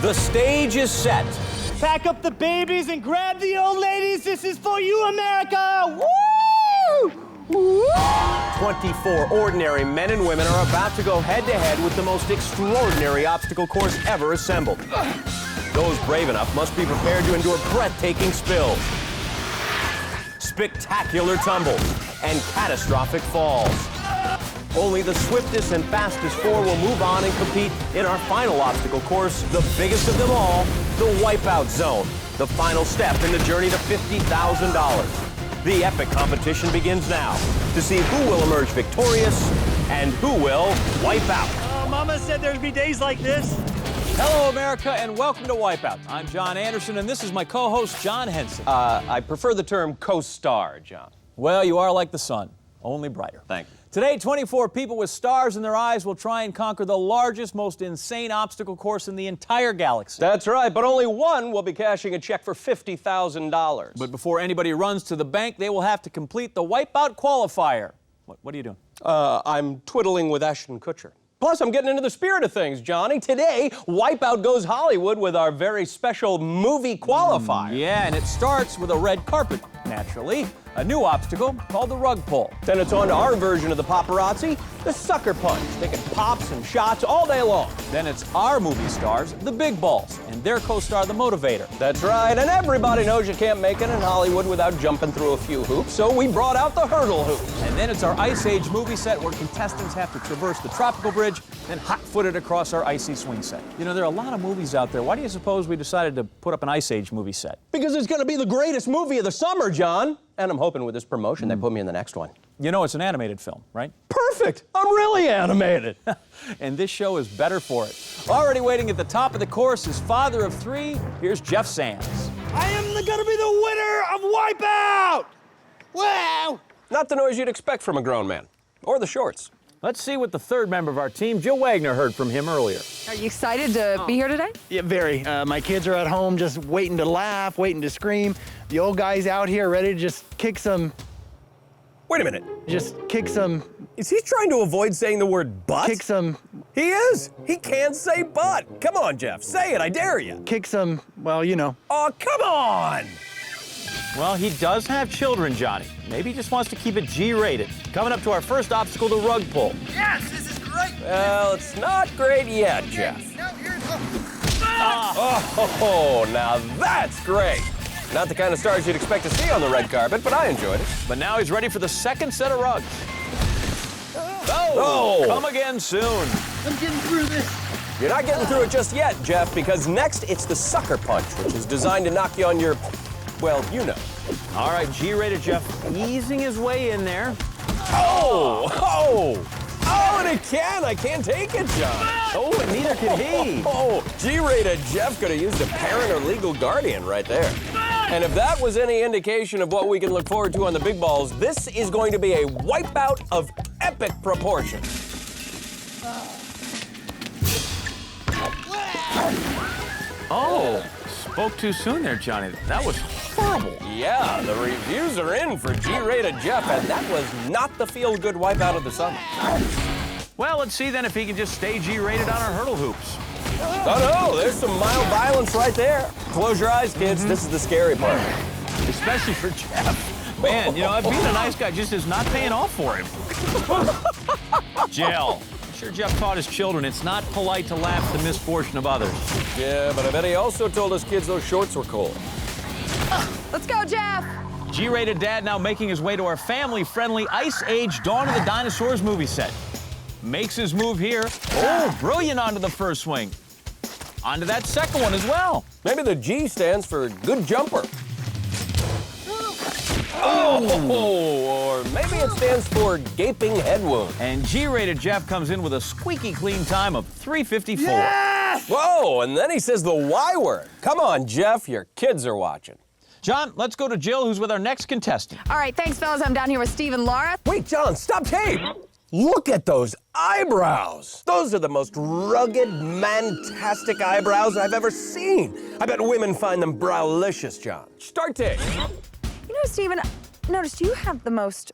The stage is set. Pack up the babies and grab the old ladies. This is for you, America. Woo! Woo! 24 ordinary men and women are about to go head-to-head with the most extraordinary obstacle course ever assembled. Those brave enough must be prepared to endure breathtaking spills, spectacular tumbles, and catastrophic falls. Only the swiftest and fastest four will move on and compete in our final obstacle course, the biggest of them all, the Wipeout Zone, the final step in the journey to $50,000. The epic competition begins now to see who will emerge victorious and who will wipe out. Mama said there'd be days like this. Hello, America, and welcome to Wipeout. I'm John Anderson, and this is my co-host, John Henson. I prefer the term co-star, John. Well, you are like the sun, only brighter. Thank you. Today, 24 people with stars in their eyes will try and conquer the largest, most insane obstacle course in the entire galaxy. That's right, but only one will be cashing a check for $50,000. But before anybody runs to the bank, they will have to complete the Wipeout Qualifier. What are you doing? I'm twiddling with Ashton Kutcher. Plus, I'm getting into the spirit of things, Johnny. Today, Wipeout goes Hollywood with our very special movie qualifier. Yeah, and it starts with a red carpet, naturally. A new obstacle called the rug pull. Then it's on to our version of the paparazzi, the sucker punch, taking pops and shots all day long. Then it's our movie stars, the big balls, and their co-star, the motivator. That's right, and everybody knows you can't make it in Hollywood without jumping through a few hoops, so we brought out the hurdle hoop. And then it's our Ice Age movie set where contestants have to traverse the tropical bridge, then hot-footed across our icy swing set. You know, there are a lot of movies out there. Why do you suppose we decided to put up an Ice Age movie set? Because it's gonna be the greatest movie of the summer, John. And I'm hoping with this promotion they put me in the next one. You know, it's an animated film, right? Perfect! I'm really animated. And this show is better for it. Already waiting at the top of the course is father of three. Here's Jeff Sands. I am gonna be the winner of Wipeout! Wow! Not the noise you'd expect from a grown man. Or the shorts. Let's see what the third member of our team, Jill Wagner, heard from him earlier. Are you excited to be here today? Yeah, very. My kids are at home just waiting to laugh, waiting to scream. The old guy's out here ready to just kick some... Wait a minute. Just kick some... Is he trying to avoid saying the word butt? Kick some... He is. He can't say butt. Come on, Jeff. Say it. I dare you. Kick some... Well, you know. Oh, come on! Well, he does have children, Johnny. Maybe he just wants to keep it G-rated. Coming up to our first obstacle, the rug pull. Yes, this is great. Well, it's not great yet, Jeff. Now here's Oh, now that's great. Not the kind of stars you'd expect to see on the red carpet, but I enjoyed it. But now he's ready for the second set of rugs. Oh! Come again soon. I'm getting through this. You're not getting through it just yet, Jeff, because next it's the sucker punch, which is designed to knock you on your, well, you know. All right, G-rated Jeff easing his way in there. Oh! Oh! Oh, and again, I can't take it, John. Oh, and neither can he. Oh, G-rated Jeff could have used a parent or legal guardian right there. And if that was any indication of what we can look forward to on the big balls, this is going to be a wipeout of epic proportions. Oh, spoke too soon there, Johnny. That was horrible. Yeah, the reviews are in for G-rated Jeff, and that was not the feel-good wipeout of the summer. Well, let's see then if he can just stay G-rated on our hurdle hoops. Oh no, there's some mild violence right there. Close your eyes, kids. This is the scary part. Especially for Jeff. Man, you know, being a nice guy just is not paying off for him. Jill. I'm sure Jeff taught his children it's not polite to laugh at the misfortune of others. Yeah, but I bet he also told his kids those shorts were cold. Let's go, Jeff. G-rated dad now making his way to our family-friendly Ice Age Dawn of the Dinosaurs movie set. Makes his move here. Oh, brilliant onto the first swing. Onto that second one as well. Maybe the G stands for good jumper. Oh, or maybe it stands for gaping head wound. And G-rated Jeff comes in with a squeaky clean time of 3:54. Yes! Whoa, and then he says the Y word. Come on, Jeff, your kids are watching. John, let's go to Jill, who's with our next contestant. All right, thanks, fellas. I'm down here with Steve and Laura. Wait, John, stop tape. Look at those eyebrows. Those are the most rugged, mantastic eyebrows I've ever seen. I bet women find them browlicious, John. Start tape. You know, Steven, I noticed you have the most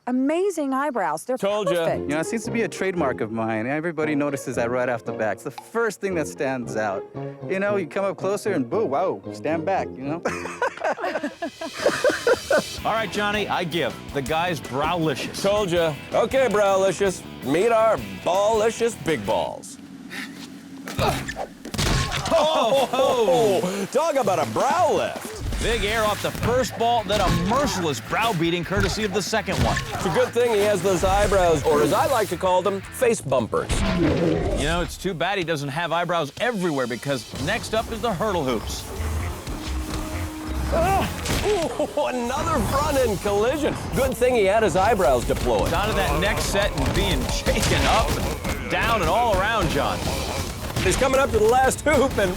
amazing eyebrows. They're Told ya. perfect. You know, it seems to be a trademark of mine. Everybody notices that right off the bat. It's the first thing that stands out. You know, you come up closer and boom, wow, stand back, you know? All right, Johnny, I give. The guy's browlicious. Told ya. Okay, browlicious. Meet our ballicious big balls. Oh, talk about a brow lift. Big air off the first ball, then a merciless browbeating courtesy of the second one. It's a good thing he has those eyebrows, or as I like to call them, face bumpers. You know, it's too bad he doesn't have eyebrows everywhere because next up is the hurdle hoops. Oh, another front-end collision. Good thing he had his eyebrows deployed. Down to that next set and being shaken up and down and all around, John. He's coming up to the last hoop and...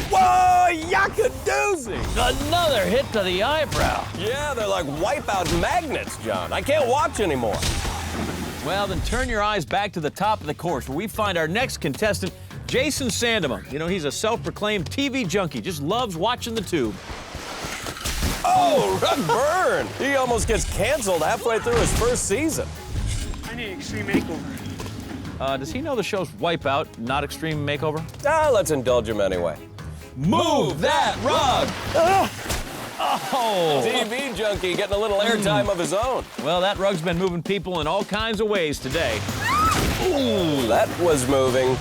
Whoa, yakadoozy! Another hit to the eyebrow. Yeah, they're like Wipeout magnets, John. I can't watch anymore. Well, then turn your eyes back to the top of the course where we find our next contestant, Jason Sandema. You know, he's a self-proclaimed TV junkie, just loves watching the tube. Oh, rug burn! He almost gets canceled halfway through his first season. I need extreme makeover. Does he know the show's Wipeout, not Extreme Makeover? Let's indulge him anyway. Move that rug! Oh! TV junkie getting a little airtime of his own. Well, that rug's been moving people in all kinds of ways today. Ooh, that was moving.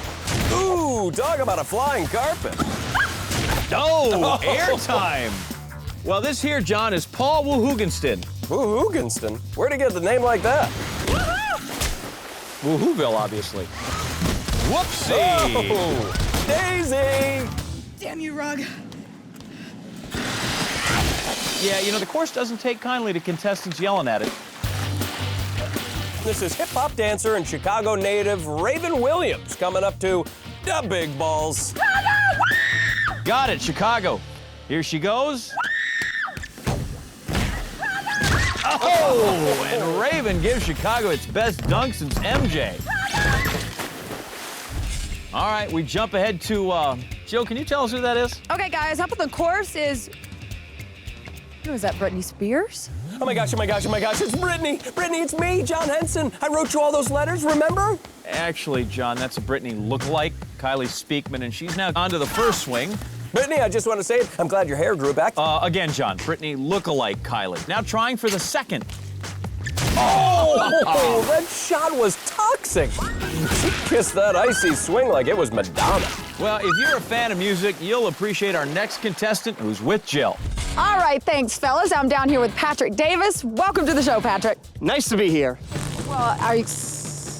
Ooh, talk about a flying carpet. Oh, airtime! Well, this here, John, is Paul Woohoogenston. Woohoogenston? Where'd he get the name like that? Woohooville, obviously. Whoopsie! Oh, Daisy! Damn you, Rug. Yeah, you know, the course doesn't take kindly to contestants yelling at it. This is hip-hop dancer and Chicago native Raven Williams coming up to the big balls. Got it, Chicago. Here she goes. Oh, and Raven gives Chicago its best dunk since MJ. All right, we jump ahead to, Jill, can you tell us who that is? Okay, guys, up on the course is... Who is that, Britney Spears? Oh my gosh, oh my gosh, oh my gosh, it's Brittany. Brittany, it's me, John Henson. I wrote you all those letters, remember? Actually, John, that's a Britney lookalike, Kylie Speakman, and she's now on to the first swing. Brittany, I just want to say, I'm glad your hair grew back. Again, John, Britney lookalike Kylie. Now trying for the second. Oh, that shot was toxic. She kissed that icy swing like it was Madonna. Well, if you're a fan of music, you'll appreciate our next contestant who's with Jill. All right, thanks, fellas. I'm down here with Patrick Davis. Welcome to the show, Patrick. Nice to be here. Well, are you...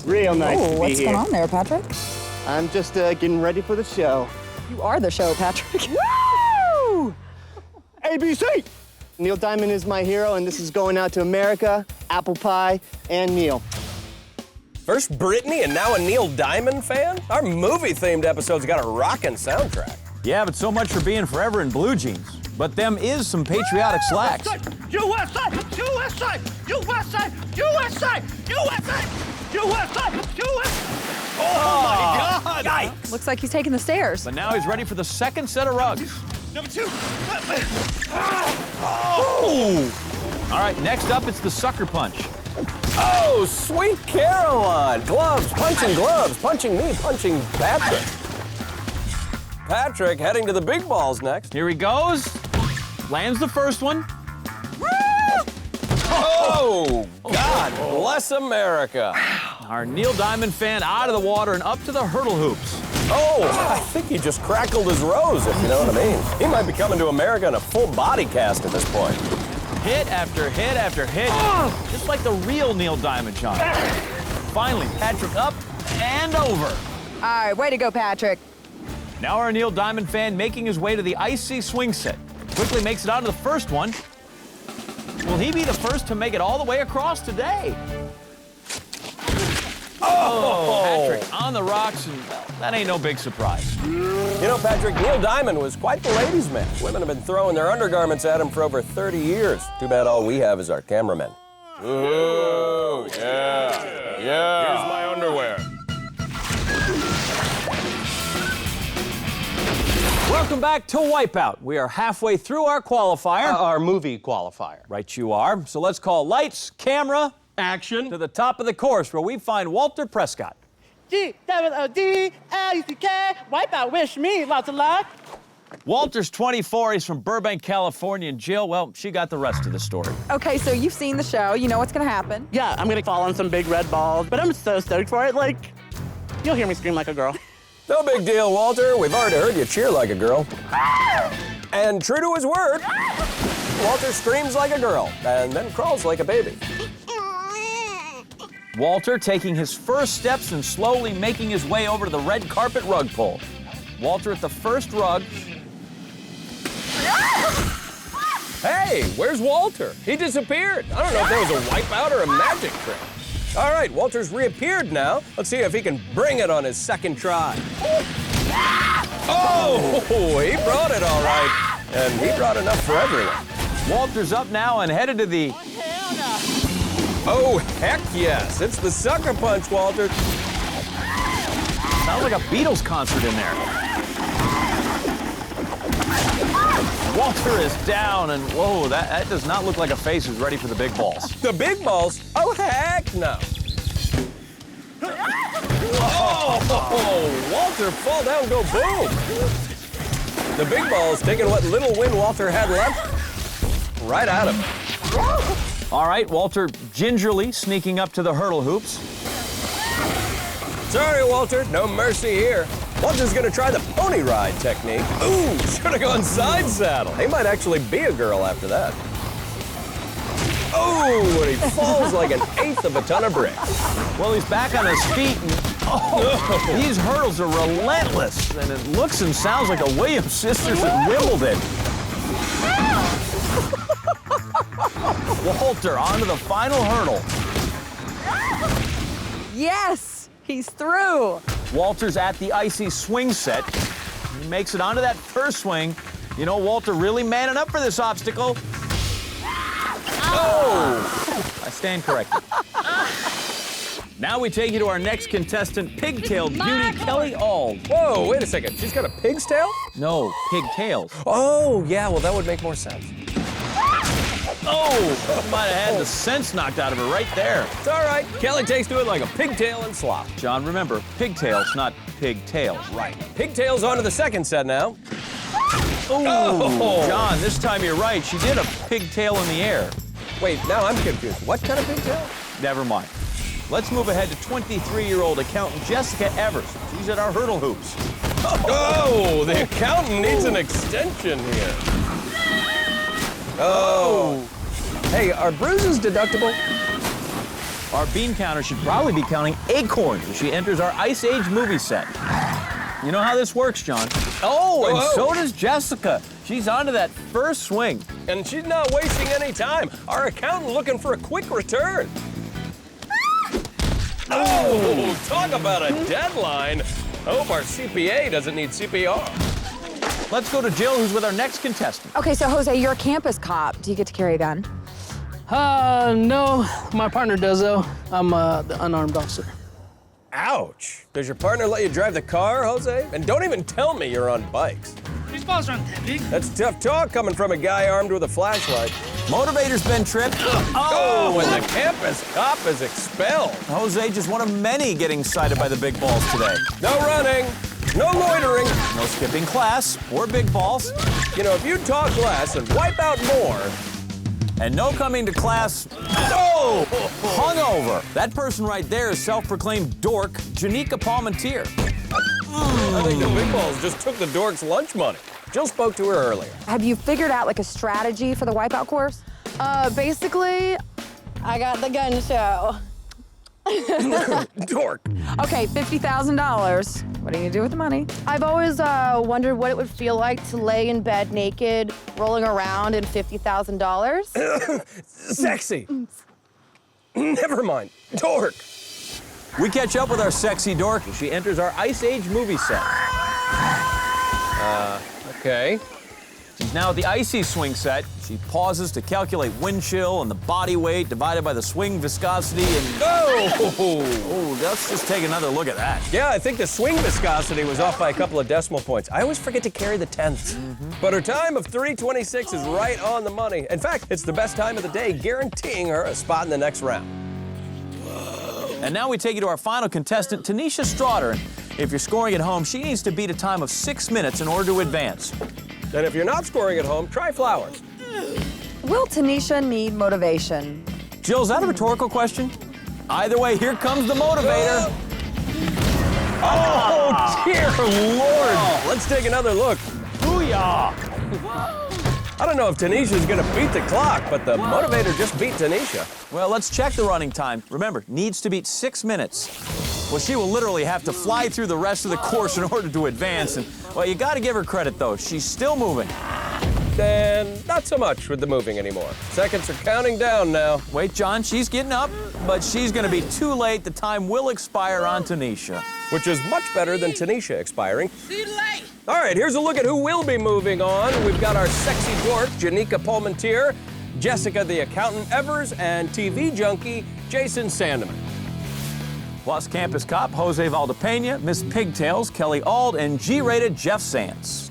Real nice to be what's here. going on there, Patrick? I'm just getting ready for the show. You are the show, Patrick. Woo! ABC! Neil Diamond is my hero, and this is going out to America, Apple Pie, and Neil. First Brittany and now a Neil Diamond fan? Our movie-themed episode's got a rockin' soundtrack. Yeah, but so much for being forever in blue jeans. But them is some patriotic slacks. USA! USA! USA! USA! USA! USA! Oh my God! Yikes! Looks like he's taking the stairs. But now he's ready for the second set of rugs. Number two. Oh! All right, next up, it's the sucker punch. Oh, sweet Caroline! Gloves, punching me, punching Patrick. Patrick heading to the big balls next. Here he goes. Lands the first one. Oh, God bless America. Our Neil Diamond fan out of the water and up to the hurdle hoops. Oh, I think he just crackled his rose, if you know what I mean. He might be coming to America in a full body cast at this point. Hit after hit after hit. Just like the real Neil Diamond, John. Finally, Patrick up and over. All right, way to go, Patrick. Now our Neil Diamond fan making his way to the icy swing set. Quickly makes it onto the first one. Will he be the first to make it all the way across today? Oh, Patrick on the rocks, and well, that ain't no big surprise. You know, Patrick, Neil Diamond was quite the ladies' man. Women have been throwing their undergarments at him for over 30 years. Too bad all we have is our cameramen. Ooh, yeah. Here's my underwear. Welcome back to Wipeout. We are halfway through our qualifier. Our movie qualifier. Right you are. So let's call lights, camera, Action. to the top of the course where we find Walter Prescott. G-double-O-D-L-U-C-K. Wipeout, wish me lots of luck. Walter's 24, he's from Burbank, California, and Jill, well, she got the rest of the story. Okay, so you've seen the show. You know what's gonna happen. Yeah, I'm gonna fall on some big red balls, but I'm so stoked for it. Like, you'll hear me scream like a girl. No big deal, Walter. We've already heard you cheer like a girl. And true to his word, Walter screams like a girl and then crawls like a baby. Walter taking his first steps and slowly making his way over to the red carpet rug pull. Walter at the first rug. Hey, where's Walter? He disappeared. I don't know if there was a wipeout or a magic trick. All right, Walter's reappeared now. Let's see if he can bring it on his second try. Oh, he brought it all right. And he brought enough for everyone. Walter's up now and headed to the... Oh, heck yes. It's the sucker punch, Walter. Sounds like a Beatles concert in there. Walter is down, and whoa, that does not look like a face who's ready for the big balls. The big balls? Oh, heck no. Oh, Walter, fall down, go boom. The big ball's taking what little wind Walter had left right out of it. All right, Walter gingerly sneaking up to the hurdle hoops. Sorry, Walter, no mercy here. Walter's gonna try the pony ride technique. Ooh, should've gone side saddle. He might actually be a girl after that. Oh, and he falls like an eighth of a ton of bricks. Well, he's back on his feet, and these hurdles are relentless, and it looks and sounds like the Williams sisters at Wimbledon. Walter onto the final hurdle. Yes, he's through. Walter's at the icy swing set. He makes it onto that first swing. You know, Walter really manning up for this obstacle. Oh! I stand corrected. Now we take you to our next contestant, pigtailed beauty Kelly Auld. Whoa, wait a second. She's got a pig's tail? No, pigtails. Oh, yeah, well, that would make more sense. Oh, might have had the sense knocked out of her right there. It's all right. Kelly takes to it like a pigtail and slop. John, remember, pigtails, not pigtails. Right. Pigtails on to the second set now. Oh, John, this time you're right. She did a pigtail in the air. Wait, now I'm confused. What kind of pigtail? Never mind. Let's move ahead to 23-year-old accountant Jessica Evers. She's at our hurdle hoops. Oh, the accountant needs an extension here. Oh. Hey, are bruises deductible? Our bean counter should probably be counting acorns as she enters our Ice Age movie set. You know how this works, John. Oh, and so does Jessica. She's onto that first swing. And she's not wasting any time. Our accountant looking for a quick return. Oh, talk about a deadline. Hope our CPA doesn't need CPR. Let's go to Jill, who's with our next contestant. Okay, so Jose, you're a campus cop. Do you get to carry a gun? No, my partner does though. I'm the unarmed officer. Ouch. Does your partner let you drive the car, Jose? And don't even tell me you're on bikes. These balls aren't that big. That's tough talk coming from a guy armed with a flashlight. Motivator's been tripped. Oh, and the campus cop is expelled. Jose just one of many getting cited by the big balls today. No running, no loitering. No skipping class or big balls. You know, if you talk less and wipe out more. And no coming to class. Oh! Hungover. That person right there is self-proclaimed dork, Janika Palmentier. I think the big balls just took the dork's lunch money. Jill spoke to her earlier. Have you figured out like a strategy for the Wipeout course? Basically, I got the gun show. Dork. Okay, $50,000. What are you gonna do with the money? I've always wondered what it would feel like to lay in bed naked, rolling around in $50,000. Sexy. Never mind. Dork. We catch up with our sexy dork as she enters our Ice Age movie set. Okay. She's now at the icy swing set. She pauses to calculate wind chill and the body weight divided by the swing viscosity and... Oh, let's just take another look at that. Yeah, I think the swing viscosity was off by a couple of decimal points. I always forget to carry the tenths. But her time of 3:26 is right on the money. In fact, it's the best time of the day, guaranteeing her a spot in the next round. And now we take you to our final contestant, Tanisha Straughter. And if you're scoring at home, she needs to beat a time of 6 minutes in order to advance. And if you're not scoring at home, try flowers. Will Tanisha need motivation? Jill, is that a rhetorical question? Either way, here comes the motivator. Oh, dear Lord! Let's take another look. Booyah! I don't know if Tanisha's gonna beat the clock, but the motivator just beat Tanisha. Well, let's check the running time. Remember, needs to beat 6 minutes. Well, she will literally have to fly through the rest of the course in order to advance. And, well, you got to give her credit, though. She's still moving. And not so much with the moving anymore. Seconds are counting down now. Wait, John, she's getting up, but she's going to be too late. The time will expire on Tanisha. Which is much better than Tanisha expiring. All right, here's a look at who will be moving on. We've got our sexy dork, Janika Palmentier, Jessica the Accountant Evers, and TV junkie, Jason Sandeman. Plus Campus Cop, Jose Valdepena, Miss Pigtails, Kelly Auld, and G-rated Jeff Sands.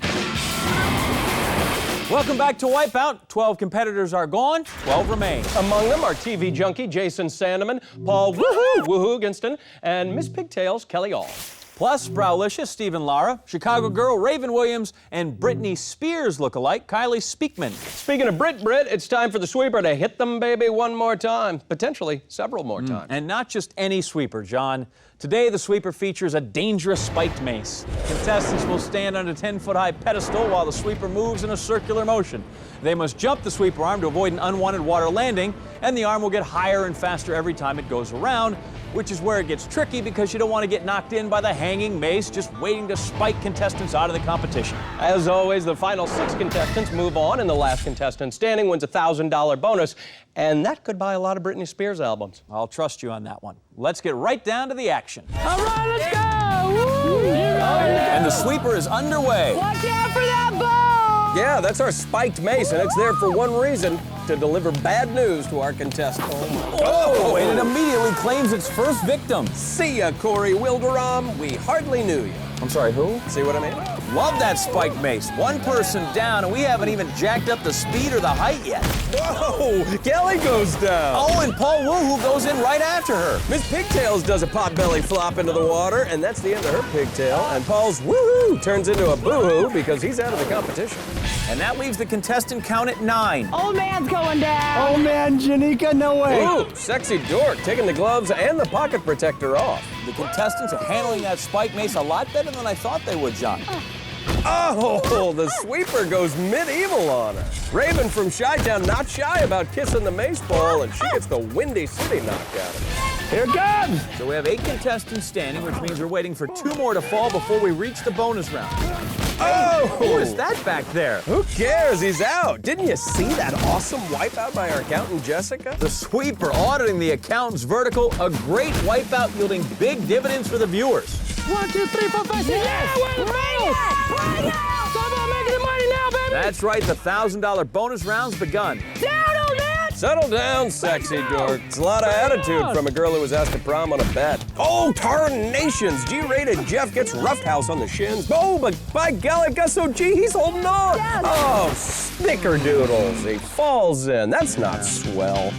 Welcome back to Wipeout. 12 competitors are gone, 12 remain. Among them are TV junkie Jason Sandeman, Paul Woohoo Ginston, and Miss Pigtails, Kelly Auld. Plus Browlicious, Stephen Lara, Chicago Girl, Raven Williams, and Britney Spears lookalike, Kylie Speakman. Speaking of Brit, it's time for the sweeper to hit them, baby, one more time. Potentially several more times. And not just any sweeper, John. Today, the sweeper features a dangerous spiked mace. Contestants will stand on a 10-foot-high pedestal while the sweeper moves in a circular motion. They must jump the sweeper arm to avoid an unwanted water landing, and the arm will get higher and faster every time it goes around, which is where it gets tricky because you don't want to get knocked in by the hanging mace just waiting to spike contestants out of the competition. As always, the final 6 contestants move on, and the last contestant standing wins a $1,000 bonus, and that could buy a lot of Britney Spears albums. I'll trust you on that one. Let's get right down to the action. All right, let's go. Woo! And the sweeper is underway. Watch out for that ball! Yeah, that's our spiked mace, and it's there for one reason, to deliver bad news to our contestants. Oh, and it immediately claims its first victim. See ya, Corey Wilderam. We hardly knew you. I'm sorry, who? See what I mean? Love that spiked mace. One person down, and we haven't even jacked up the speed or the height yet. Whoa! Kelly goes down. Oh, and Paul Woohoo goes in right after her. Miss Pigtails does a potbelly flop into the water, and that's the end of her pigtail. And Paul's woohoo turns into a boohoo because he's out of the competition. And that leaves the contestant count at 9. Old man's going down. Oh man, Janika, no way. Ooh, sexy dork, taking the gloves and the pocket protector off. The contestants are handling that spike mace a lot better than I thought they would, John. Oh, the sweeper goes medieval on her. Raven from Chi-Town not shy about kissing the mace ball, and she gets the Windy City knocked out of her. Here it comes. So we have 8 contestants standing, which means we're waiting for 2 more to fall before we reach the bonus round. Oh! Who is that back there? Who cares? He's out. Didn't you see that awesome wipeout by our accountant, Jessica? The sweeper auditing the accountant's vertical, a great wipeout yielding big dividends for the viewers. 1, 2, 3, 4, 5, 6. Yeah, way to go! Stop on making the money now, baby! That's right, the $1,000 bonus round's begun. Down, old man! Settle down, sexy dork. It's a lot of attitude from a girl who was asked to prom on a bet. Oh, tarnations! G-rated Jeff gets rough house on the shins. Oh, but by golly, Gusso G, he's holding on. Yes. Oh, snickerdoodles. He falls in. That's not swell.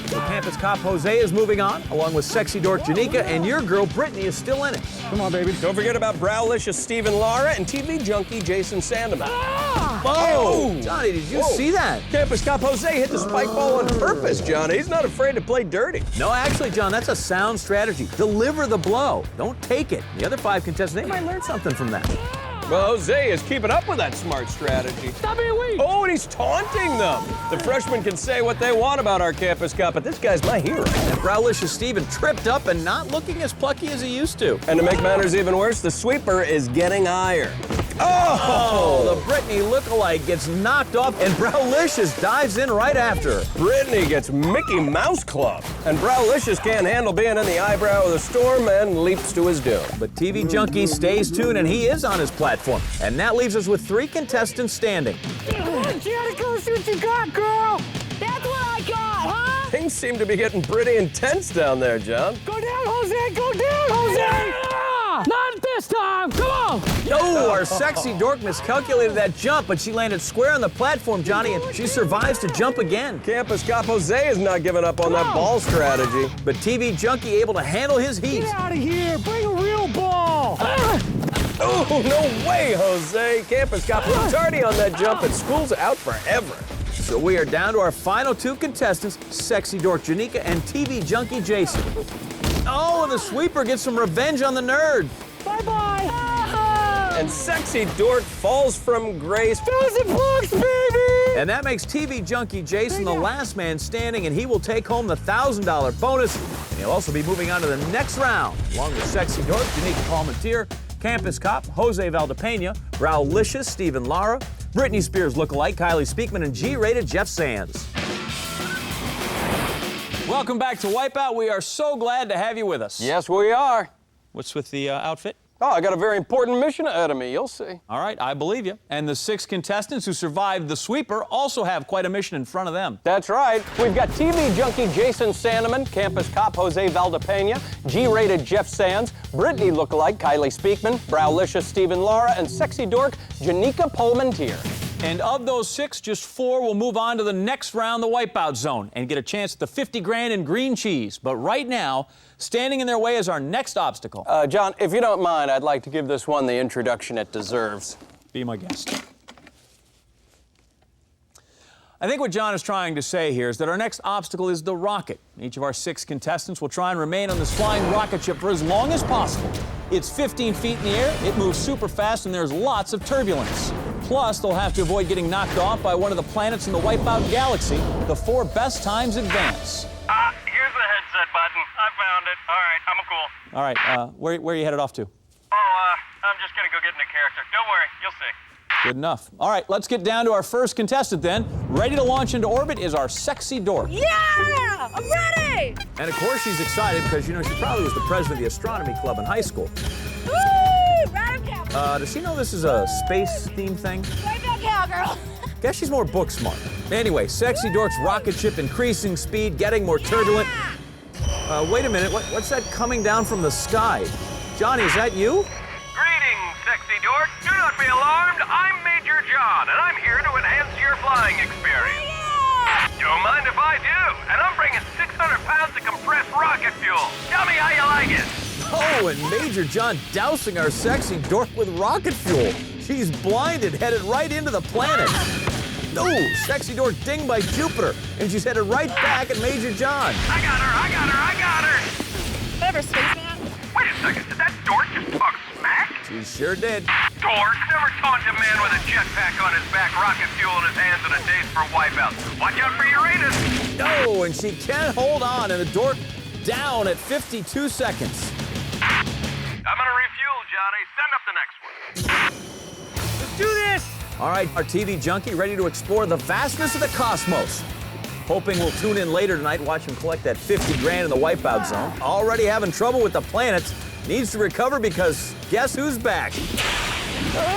The Campus Cop Jose is moving on, along with sexy dork Janika, and your girl Brittany is still in it. Come on, baby. Don't forget about Browlicious Stephen Lara and TV junkie Jason Sandeman. Oh! Johnny, did you see that? Campus Cop Jose hit the spike ball on purpose, Johnny. He's not afraid to play dirty. No, actually, John, that's a sound strategy. Deliver the blow. Don't take it. The other 5 contestants, they might learn something from that. Well, Jose is keeping up with that smart strategy. Stop being weak! Oh, and he's taunting them. The freshmen can say what they want about our Campus Cop, but this guy's my hero. And Browlicious Steven tripped up and not looking as plucky as he used to. And to make matters even worse, the sweeper is getting higher. Oh, the Brittany lookalike gets knocked off, and Browlicious dives in right after her. Brittany gets Mickey Mouse Club. And Browlicious can't handle being in the eyebrow of the storm and leaps to his doom. But TV Junkie stays tuned, and he is on his platform. And that leaves us with 3 contestants standing. Janika, see what you got, girl! That's what I got, huh? Things seem to be getting pretty intense down there, John. Go down, Jose! Go down, Jose! Not this this time. Come on. No, our sexy dork miscalculated that jump, but she landed square on the platform, Johnny, and she survives to jump again. Campus cop Jose is not giving up on that ball strategy. But TV Junkie able to handle his heat. Get out of here. Bring a real ball. Oh, no way, Jose. Campus cop was tardy on that jump and school's out forever. So we are down to our final two contestants, Sexy Dork Janika and TV Junkie Jason. Oh, and the sweeper gets some revenge on the nerd. Bye-bye. And Sexy Dork falls from grace. $1,000, baby. And that makes TV Junkie Jason the last man standing, and he will take home the $1,000 bonus. And he'll also be moving on to the next round, along with Sexy Dork, Janika Palmentier, Campus Cop, Jose Valdepena, Raulicious, Stephen Lara, Britney Spears lookalike, Kylie Speakman, and G-rated Jeff Sands. Welcome back to Wipeout. We are so glad to have you with us. Yes, we are. What's with the outfit? Oh, I got a very important mission ahead of me. You'll see. All right, I believe you. And the 6 contestants who survived the sweeper also have quite a mission in front of them. That's right. We've got TV Junkie Jason Sandeman, Campus Cop Jose Valdepena, G-rated Jeff Sands, Britney lookalike Kylie Speakman, Browlicious Stephen Lara, and Sexy Dork Janika Palmentier. And of those 6, just 4 will move on to the next round, the Wipeout Zone, and get a chance at the 50 grand in green cheese. But right now, standing in their way is our next obstacle. John, if you don't mind, I'd like to give this one the introduction it deserves. Be my guest. I think what John is trying to say here is that our next obstacle is the rocket. Each of our 6 contestants will try and remain on this flying rocket ship for as long as possible. It's 15 feet in the air, it moves super fast, and there's lots of turbulence. Plus, they'll have to avoid getting knocked off by one of the planets in the Wipeout galaxy. The 4 best times advance. Here's the headset button. I found it. All right, I'm cool. All right, where are you headed off to? I'm just gonna go get into character. Don't worry, you'll see. Good enough. All right, let's get down to our first contestant then. Ready to launch into orbit is our Sexy Dork. Yeah! I'm ready! And of course she's excited because, you know, she probably was the president of the astronomy club in high school. Woo! Random cow. Does she know this is a space-themed thing? Way back, cowgirl. Guess she's more book smart. Anyway, Sexy Dork's rocket ship increasing speed, getting more turbulent. Wait a minute, what's that coming down from the sky? Johnny, is that you? Greetings, Sexy Dork. Do not be alarmed. I'm Major John, and I'm here to enhance your flying experience. Don't mind if I do. And I'm bringing 600 pounds of compressed rocket fuel. Tell me how you like it. Oh, and Major John dousing our Sexy Dork with rocket fuel. She's blinded, headed right into the planet. No, Sexy Dork dinged by Jupiter, and she's headed right back at Major John. I got her. Whatever, spaceman. Wait a second, did that dork just talk smack? She sure did. Dork, never taunt a man with a jetpack on his back, rocket fuel in his hands, and a taste for Wipeout. Watch out for Uranus. No, and she can't hold on, and the Dork down at 52 seconds. I'm gonna refuel, Johnny. Send up the next one. Let's do this. All right, our TV Junkie ready to explore the vastness of the cosmos. Hoping we'll tune in later tonight, watch him collect that 50 grand in the Wipeout Zone. Already having trouble with the planets. Needs to recover because guess who's back?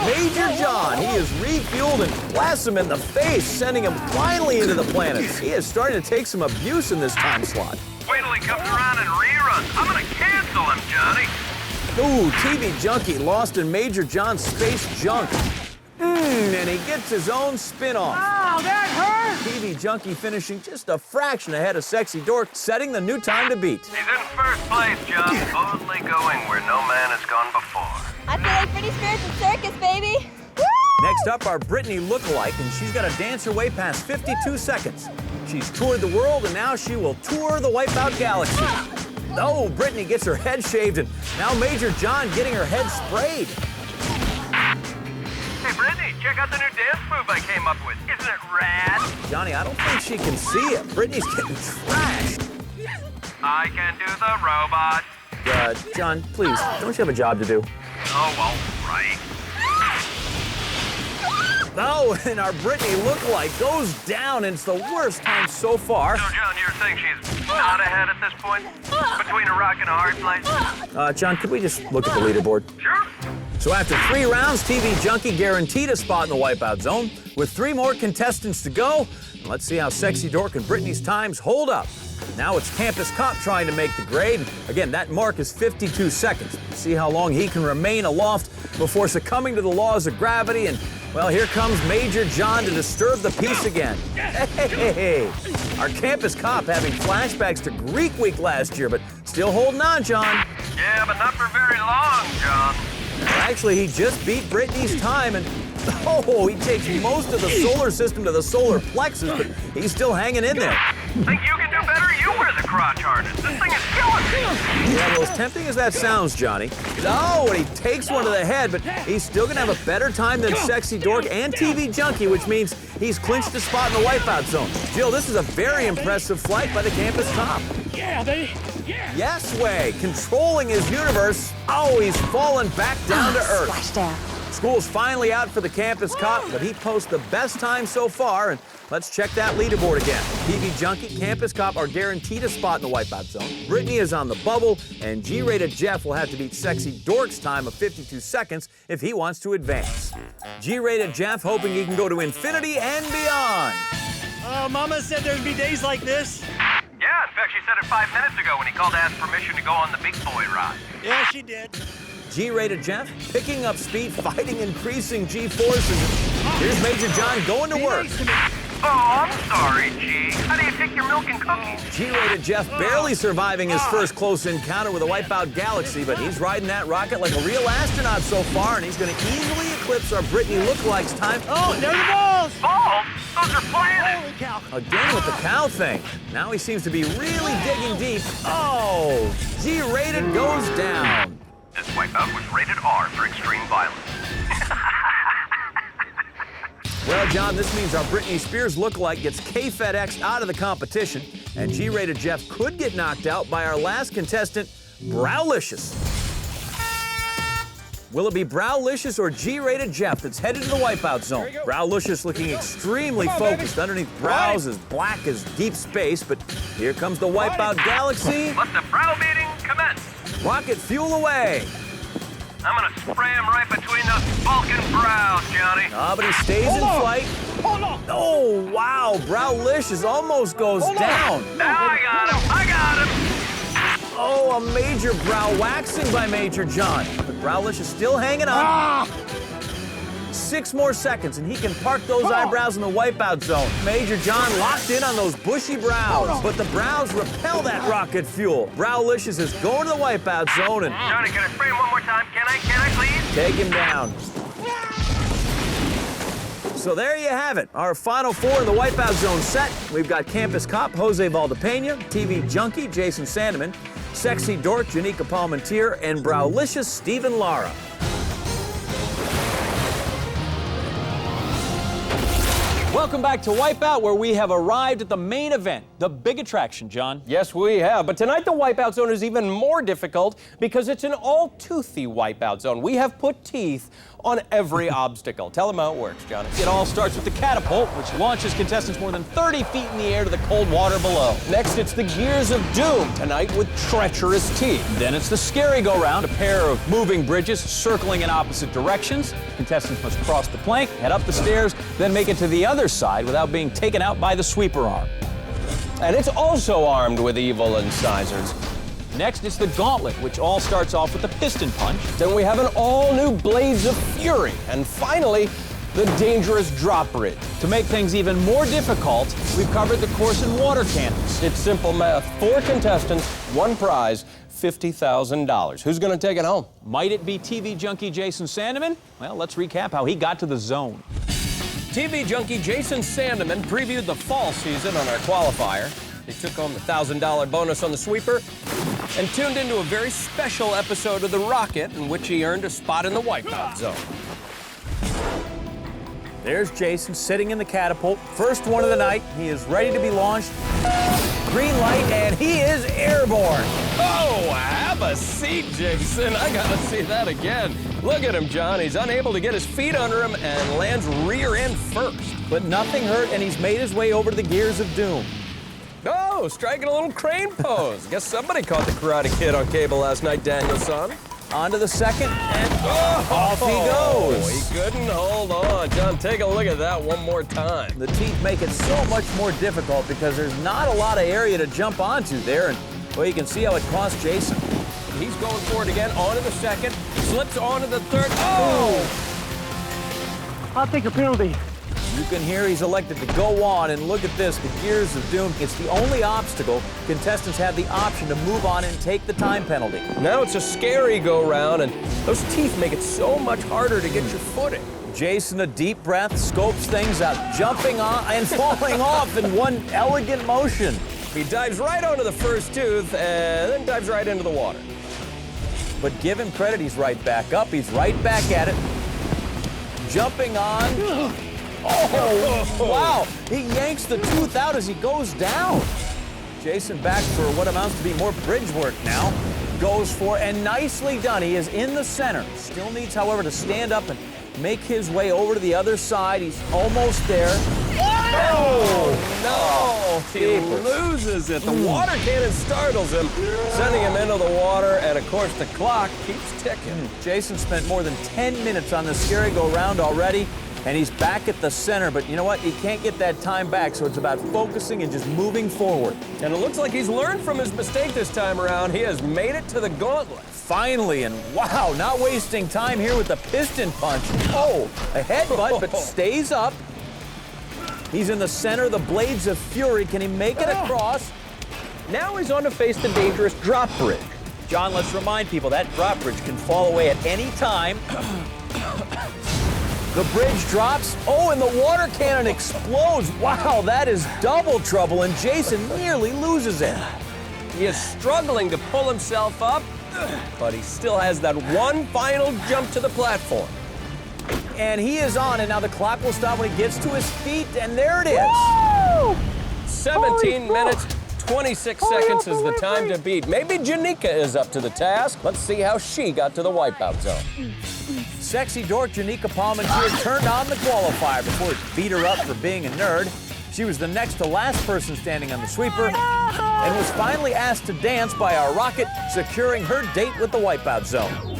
Major John. He is refueled and blasts him in the face, sending him finally into the planets. He is starting to take some abuse in this time slot. Wait till he comes around and reruns. I'm gonna cancel him, Johnny. Ooh, TV Junkie lost in Major John's space junk. And he gets his own spin-off. Oh, that hurt. TV Junkie finishing just a fraction ahead of Sexy Dork, setting the new time to beat. He's in first place, John. Boldly going where no man has gone before. I feel like Britney Spears in circus, baby. Next up, our Britney lookalike, and she's got to dance her way past 52 seconds. She's toured the world, and now she will tour the Wipeout galaxy. Oh, Britney gets her head shaved, and now Major John getting her head sprayed. Hey, Brittany, check out the new dance move I came up with. Isn't it rad? Johnny, I don't think she can see it. Britney's getting trashed. I can do the robot. John, please, don't you have a job to do? Oh, well, right. Oh, and our Britney lookalike goes down, and it's the worst time so far. So, John, you're saying she's not ahead at this point? Between a rock and a hard place? John, could we just look at the leaderboard? Sure. So after 3 rounds, TV Junkie guaranteed a spot in the Wipeout Zone. With 3 more contestants to go, let's see how Sexy Dork and Britney's times hold up. Now it's Campus Cop trying to make the grade. Again, that mark is 52 seconds. See how long he can remain aloft before succumbing to the laws of gravity. And, well, here comes Major John to disturb the peace again. Hey, our Campus Cop having flashbacks to Greek Week last year, but still holding on, John. Yeah, but not for very long, John. Actually, he just beat Brittany's time, and he takes most of the solar system to the solar plexus, but he's still hanging in there. Think you can do better? You wear the crotch harness. This thing is killing me. Yeah, well, as tempting as that sounds, Johnny. Oh, and he takes one to the head, but he's still gonna have a better time than Sexy Dork and TV Junkie, which means he's clinched a spot in the wipeout zone. Jill, this is a very impressive flight by the Campus Cop. Yeah, baby. Yeah. Yes way, controlling his universe. Oh, he's fallen back down to earth. Splashdown. School's finally out for the Campus Cop, but he posts the best time so far, and let's check that leaderboard again. TV Junkie, Campus Cop are guaranteed a spot in the wipeout zone. Brittany is on the bubble, and G-rated Jeff will have to beat Sexy Dork's time of 52 seconds if he wants to advance. G-rated Jeff hoping he can go to infinity and beyond. Oh, Mama said there'd be days like this. Yeah, in fact, she said it 5 minutes ago when he called to ask permission to go on the big boy ride. Yeah, she did. G-rated Jeff picking up speed, fighting increasing G-forces. Here's Major John going to work. Oh, I'm sorry, G. How do you take your milk and cookies? G-rated Jeff barely surviving his first close encounter with a Wipeout Galaxy, but he's riding that rocket like a real astronaut so far, and he's going to easily eclipse our Brittany lookalikes time. Oh, there are the balls! Balls? Those are planets! Holy cow. Again with the cow thing. Now he seems to be really digging deep. Oh, G-rated goes down. This wipeout was rated R for extreme violence. Well, John, this means our Britney Spears lookalike gets K-FedEx out of the competition, and G-rated Jeff could get knocked out by our last contestant, Browlicious. Will it be Browlicious or G-rated Jeff that's headed to the wipeout zone? Browlicious looking extremely focused. Underneath brows as black as deep space, but here comes the Wipeout Galaxy. Let the browbeating commence. Rocket fuel away. I'm gonna spray him right between those Vulcan brows, Johnny. But he stays in flight. Hold on. Oh, wow, Browlicious almost goes down. Now I got him. Oh, a major brow waxing by Major John. But Browlicious still hanging on. 6 more seconds, and he can park those eyebrows in the wipeout zone. Major John locked in on those bushy brows, but the brows repel that rocket fuel. Browlicious is going to the wipeout zone, and Johnny, can I spray him one more time? Can I please? take him down. So there you have it, our final 4 in the wipeout zone set. We've got Campus Cop, Jose Valdepeña, TV Junkie, Jason Sandeman, Sexy Dork, Janika Palmentier, and Browlicious Stephen Lara. Welcome back to Wipeout, where we have arrived at the main event, the big attraction, John. Yes, we have. But tonight, the wipeout zone is even more difficult because it's an all-toothy wipeout zone. We have put teeth on every obstacle. Tell them how it works, Johnny. It all starts with the catapult, which launches contestants more than 30 feet in the air to the cold water below. Next, it's the Gears of Doom, tonight with treacherous teeth. Then it's the scary go-round, a pair of moving bridges circling in opposite directions. Contestants must cross the plank, head up the stairs, then make it to the other side without being taken out by the sweeper arm. And it's also armed with evil incisors. Next, it's the gauntlet, which all starts off with the piston punch. Then we have an all-new Blades of Fury. And finally, the dangerous drop bridge. To make things even more difficult, we've covered the course in water cannons. It's simple math. 4 contestants, 1 prize, $50,000. Who's going to take it home? Might it be TV Junkie Jason Sandeman? Well, let's recap how he got to the zone. TV Junkie Jason Sandeman previewed the fall season on our qualifier. He took home the $1,000 bonus on the sweeper and tuned into a very special episode of The Rocket in which he earned a spot in the wipeout zone. There's Jason sitting in the catapult. First one of the night. He is ready to be launched. Green light, and he is airborne. Oh, have a seat, Jason. I gotta see that again. Look at him, John. He's unable to get his feet under him and lands rear end first. But nothing hurt, and he's made his way over to the Gears of Doom. Oh, striking a little crane pose. Guess somebody caught the Karate Kid on cable last night, Danielson. On to the second, and off he goes. He couldn't hold on. on, John, take a look at that one more time. The teeth make it so much more difficult because there's not a lot of area to jump onto there. And, well, you can see how it cost Jason. He's going for it again, onto the second, slips onto the third. Oh! I'll take a penalty. You can hear he's elected to go on, and look at this, the gears of doom. It's the only obstacle. Contestants have the option to move on and take the time penalty. Now it's a scary go-round, and those teeth make it so much harder to get your footing. Jason, a deep breath, scopes things out, jumping on and falling off in one elegant motion. He dives right onto the first tooth and then dives right into the water. But give him credit, he's right back up. He's right back at it. Jumping on. Oh, wow. He yanks the tooth out as he goes down. Jason back for what amounts to be more bridge work now. Goes for, and nicely done. He is in the center. Still needs, however, to stand up and make his way over to the other side. He's almost there. Oh, no. He loses it. The water cannon startles him, sending him into the water, and of course the clock keeps ticking. Jason spent more than 10 minutes on the scary go-round already, and he's back at the center, but you know what? He can't get that time back, so it's about focusing and just moving forward. And it looks like he's learned from his mistake this time around. He has made it to the gauntlet. Finally, and wow, not wasting time here with the piston punch. Oh, a headbutt, but stays up. He's in the center of the Blades of Fury. Can he make it across? Now he's on to face the dangerous drop bridge. John, let's remind people that drop bridge can fall away at any time. The bridge drops. Oh, and the water cannon explodes. Wow, that is double trouble, and Jason nearly loses it. He is struggling to pull himself up, but he still has that one final jump to the platform. And he is on, and now the clock will stop when he gets to his feet, and there it is. Woo! 17 minutes, 26 seconds is the time to beat. Maybe Janika is up to the task. Let's see how she got to the wipeout zone. Sexy dork Janika Palmentier turned on the qualifier before it beat her up for being a nerd. She was the next to last person standing on the sweeper and was finally asked to dance by our rocket, securing her date with the wipeout zone.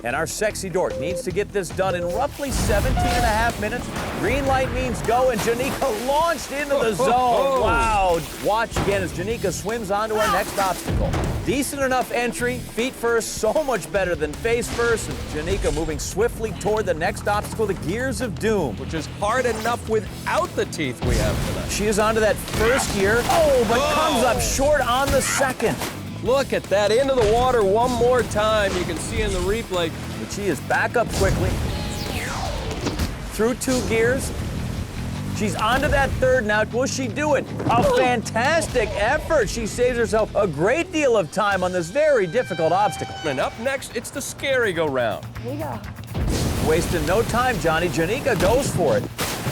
And our sexy dork needs to get this done in roughly 17 and a half minutes. Green light means go, and Janika launched into the zone. Wow. Watch again as Janika swims on to our next obstacle. Decent enough entry, feet first, so much better than face first. And Janika moving swiftly toward the next obstacle, the Gears of Doom. Which is hard enough without the teeth we have tonight. She is onto that first gear. Oh, but comes up short on the second. Look at that, into the water one more time. You can see in the replay. But she is back up quickly. Through two gears. She's onto that third now. Will she do it? A fantastic effort. She saves herself a great deal of time on this very difficult obstacle. And up next, it's the scary go-round. Wasting no time, Johnny. Janika goes for it.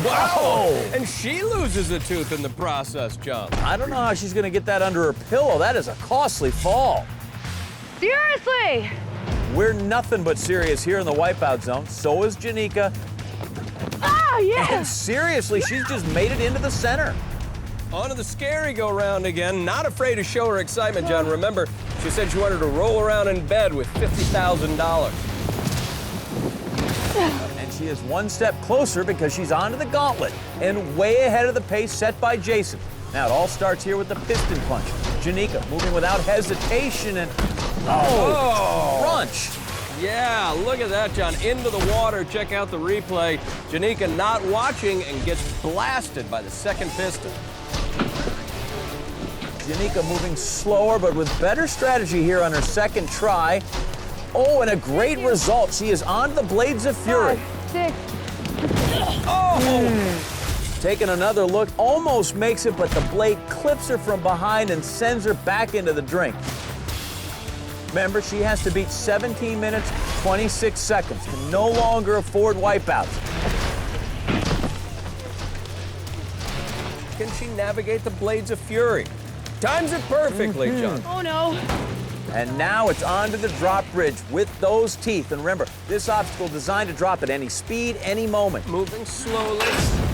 Wow! And she loses a tooth in the process, John. I don't know how she's going to get that under her pillow. That is a costly fall. Seriously! We're nothing but serious here in the wipeout zone. So is Janika. Ah, yeah! And seriously, she's just made it into the center. On to the scary go-round again. Not afraid to show her excitement, John. Remember, she said she wanted to roll around in bed with $50,000. And she is one step closer because she's onto the gauntlet and way ahead of the pace set by Jason. Now it all starts here with the piston punch. Janika moving without hesitation and crunch. Yeah, look at that, John. Into the water. Check out the replay. Janika not watching and gets blasted by the second piston. Janika moving slower but with better strategy here on her second try. Oh, and a great result. She is on the Blades of Fury. 5, 6. Oh! Taking another look, almost makes it, but the blade clips her from behind and sends her back into the drink. Remember, she has to beat 17 minutes, 26 seconds. Can no longer afford wipeouts. Can she navigate the Blades of Fury? Times it perfectly, John. Oh, no. And now it's onto the drop bridge with those teeth. And remember, this obstacle designed to drop at any speed, any moment. Moving slowly,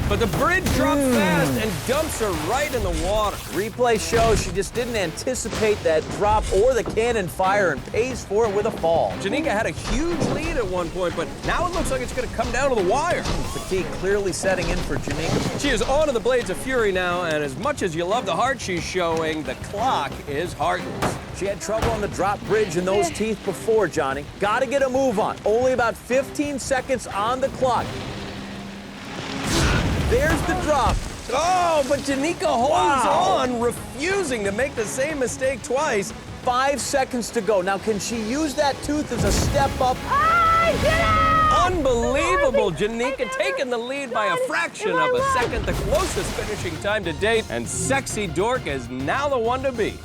but the bridge drops fast and dumps her right in the water. Replay shows she just didn't anticipate that drop or the cannon fire and pays for it with a fall. Janika had a huge lead at one point, but now it looks like it's going to come down to the wire. Fatigue clearly setting in for Janika. She is onto the Blades of Fury now, and as much as you love the heart she's showing, the clock is heartless. She had trouble on the drop bridge and those teeth before, Johnny. Got to get a move on. Only about 15 seconds on the clock. There's the drop. Oh, but Janika holds on, refusing to make the same mistake twice. 5 seconds to go. Now, can she use that tooth as a step up? I did it! Unbelievable. Janika taking the lead by a fraction of a second, the closest finishing time to date, and Sexy Dork is now the one to beat.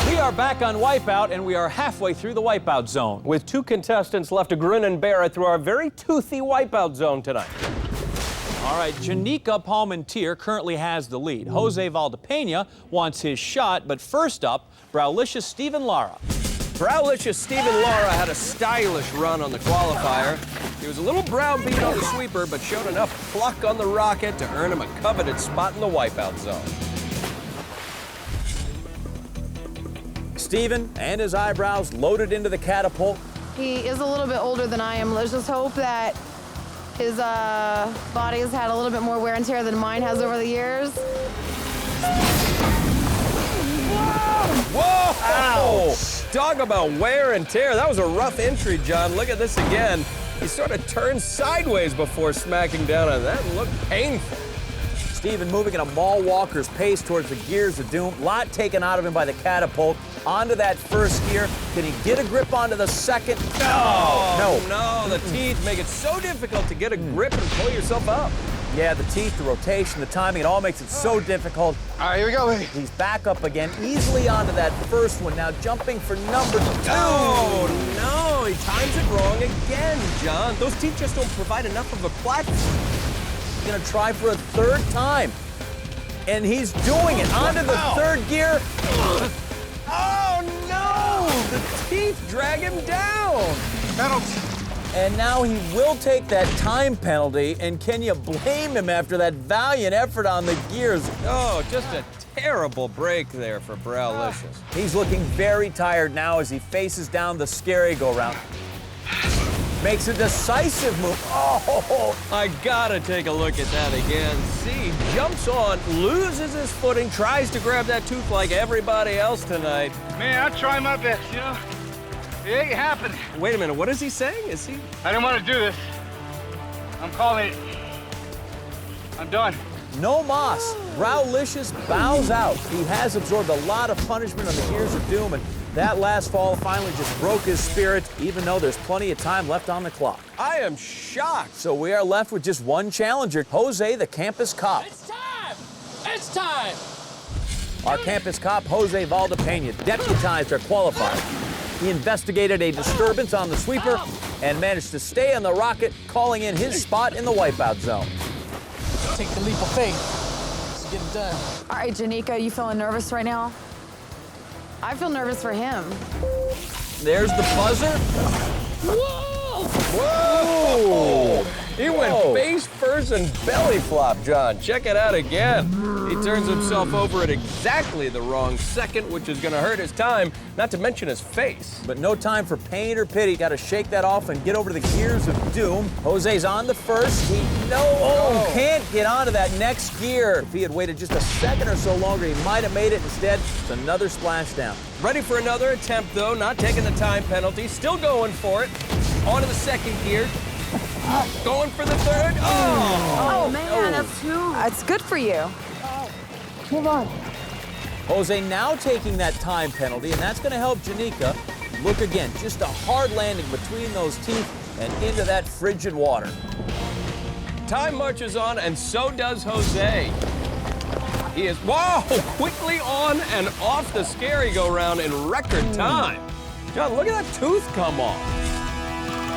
We are back on Wipeout, and we are halfway through the Wipeout zone. With 2 contestants left to grin and bear it through our very toothy Wipeout zone tonight. All right, Janika Palmentier currently has the lead. Jose Valdepena wants his shot, but first up, Browlicious Stephen Lara. Browlicious Stephen Lara had a stylish run on the qualifier. He was a little browbeat on the sweeper, but showed enough pluck on the rocket to earn him a coveted spot in the Wipeout zone. Stephen and his eyebrows loaded into the catapult. He is a little bit older than I am. Let's just hope that his body has had a little bit more wear and tear than mine has over the years. Whoa! Ouch! Talk about wear and tear. That was a rough entry, John. Look at this again. He sort of turned sideways before smacking down on that. It looked painful. Stephen moving at a mall walker's pace towards the gears of doom. Lot taken out of him by the catapult. Onto that first gear. Can he get a grip onto the second? No, the teeth make it so difficult to get a grip and pull yourself up. Yeah, the teeth, the rotation, the timing, it all makes it so difficult. All right, here we go, baby. He's back up again, easily onto that first one. Now jumping for number 2. Oh, no, he times it wrong again, John. Those teeth just don't provide enough of a platform. He's gonna try for a third time. And he's doing it. Onto the third gear. Oh, no! The teeth drag him down. Penalty. And now he will take that time penalty, and can you blame him after that valiant effort on the gears? Oh, just a terrible break there for Browlicious. He's looking very tired now as he faces down the scary go-round. Makes a decisive move. Oh! I gotta take a look at that again. See, jumps on, loses his footing, tries to grab that tooth like everybody else tonight. Man, I try my best, you know? It ain't happening. Wait a minute, what is he saying? Is he? I didn't want to do this. I'm calling it. I'm done. No moss. Browlicious bows out. He has absorbed a lot of punishment on the gears of doom, and that last fall finally just broke his spirit, even though there's plenty of time left on the clock. I am shocked. So we are left with just one challenger, Jose the campus cop. It's time! It's time! Our campus cop, Jose Valdepena, deputized our qualifier. He investigated a disturbance on the sweeper and managed to stay on the rocket, calling in his spot in the Wipeout zone. Take the leap of faith. Let's get it done. All right, Janika, you feeling nervous right now? I feel nervous for him. There's the buzzer. Whoa! Whoa! He went face first and belly flop, John. Check it out again. He turns himself over at exactly the wrong second, which is going to hurt his time, not to mention his face. But no time for pain or pity. Got to shake that off and get over to the gears of doom. Jose's on the first. He can't get onto that next gear. If he had waited just a second or so longer, he might have made it. Instead, it's another splashdown. Ready for another attempt, though, not taking the time penalty. Still going for it. On to the second gear. Going for the third. Oh man, that's two. It's good for you. Move on. Jose now taking that time penalty, and that's going to help Janika. Look again, just a hard landing between those teeth and into that frigid water. Time marches on, and so does Jose. He is, quickly on and off the scary go-round in record time. John, look at that tooth come off.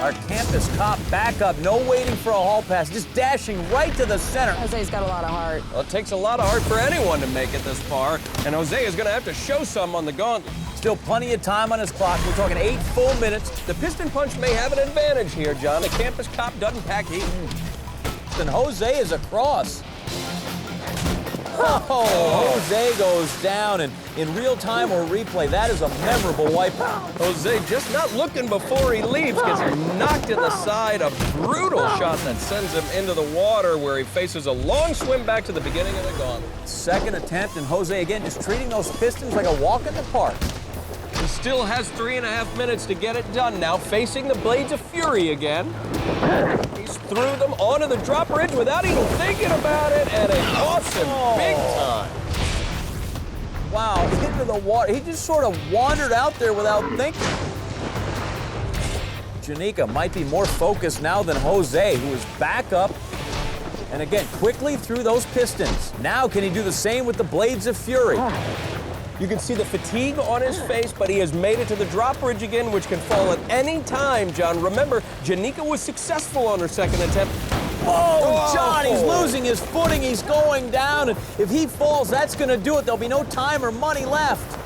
Our campus cop back up, no waiting for a hall pass, just dashing right to the center. Jose's got a lot of heart. Well, it takes a lot of heart for anyone to make it this far, and Jose is going to have to show some on the gauntlet. Still plenty of time on his clock. We're talking 8 full minutes. The piston punch may have an advantage here, John. The campus cop doesn't pack heat. And Jose is across. Oh, Jose goes down, and in real time or replay, that is a memorable wipeout. Jose just not looking before he leaves, gets knocked in the side. A brutal shot that sends him into the water where he faces a long swim back to the beginning of the gauntlet. Second attempt, and Jose again just treating those pistons like a walk in the park. He still has 3.5 minutes to get it done now, facing the Blades of Fury again. He's threw them onto the drop bridge without even thinking about it, and an awesome big time. Wow, into the water. He just sort of wandered out there without thinking. Janika might be more focused now than Jose, who is back up. And again, quickly through those pistons. Now can he do the same with the Blades of Fury? You can see the fatigue on his face, but he has made it to the drop bridge again, which can fall at any time, John. Remember, Janika was successful on her second attempt. Oh, John, he's losing his footing. He's going down. And if he falls, that's going to do it. There'll be no time or money left.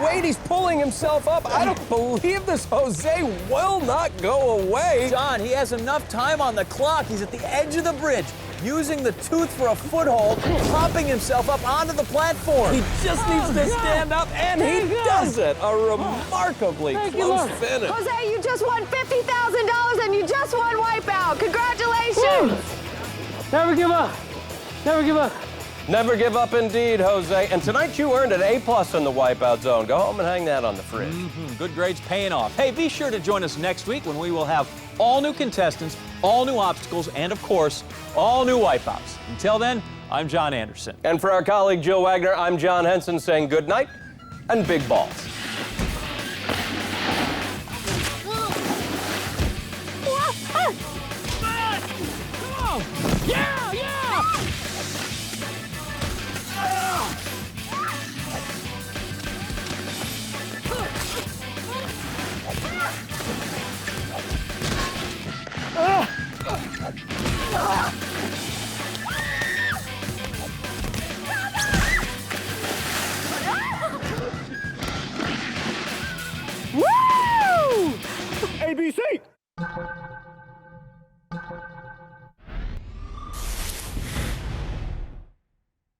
Wait, he's pulling himself up. I don't believe this. Jose will not go away. John, he has enough time on the clock. He's at the edge of the bridge, using the tooth for a foothold, propping himself up onto the platform. He just needs to stand up, and he does it. A remarkably close finish. Jose, you just won $50,000 and you just won Wipeout. Congratulations. Never give up. Never give up. Never give up indeed, Jose. And tonight you earned an A+ in the Wipeout Zone. Go home and hang that on the fridge. Good grades paying off. Hey, be sure to join us next week when we will have all new contestants, all new obstacles, and of course, all new wipeouts. Until then, I'm John Anderson. And for our colleague Jill Wagner, I'm John Henson saying good night and big balls. Yeah!